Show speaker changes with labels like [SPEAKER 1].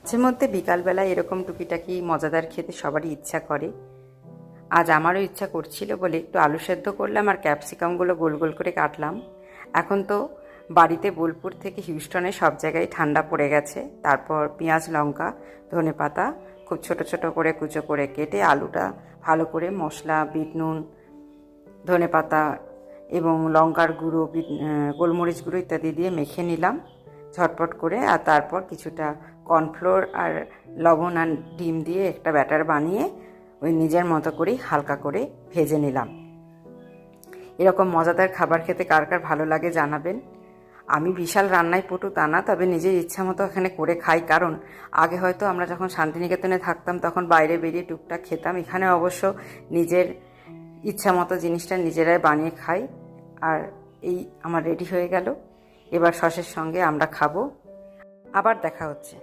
[SPEAKER 1] মাঝে মধ্যে বিকালবেলায় এরকম টুকিটাকি মজাদার খেতে সবারই ইচ্ছা করে। আজ আমারও ইচ্ছা করছিল বলে একটু আলু সেদ্ধ করলাম আর ক্যাপসিকামগুলো গোল গোল করে কাটলাম। এখন তো বাড়িতে বোলপুর থেকে হিউস্টনে সব জায়গায় ঠান্ডা পড়ে গেছে। তারপর পেঁয়াজ, লঙ্কা, ধনেপাতা খুব ছোট ছোট করে কুচো করে কেটে আলুটা ভালো করে মশলা, বিট নুন, ধনেপাতা এবং লঙ্কার গুঁড়ো, গোলমরিচ গুঁড়ো ইত্যাদি দিয়ে মেখে নিলাম ঝটপট করে। আর তারপর কিছুটা কর্নফ্লোর আর লবণ আর ডিম দিয়ে একটা ব্যাটার বানিয়ে ওই নিজের মতো করেই হালকা করে ভেজে নিলাম। এরকম মজাদার খাবার খেতে কার কার ভালো লাগে জানাবেন। আমি বিশাল রান্নায় পটু তা না, তবে নিজের ইচ্ছা মতো এখানে করে খাই। কারণ আগে হয়তো আমরা যখন শান্তিনিকেতনে থাকতাম তখন বাইরে বেরিয়ে টুকটাক খেতাম। এখানে অবশ্য নিজের ইচ্ছা মতো জিনিসটা নিজেরাই বানিয়ে খাই। আর এই আমার রেডি হয়ে গেল। এবার সসের সঙ্গে আমরা খাবো। আবার দেখা হচ্ছে।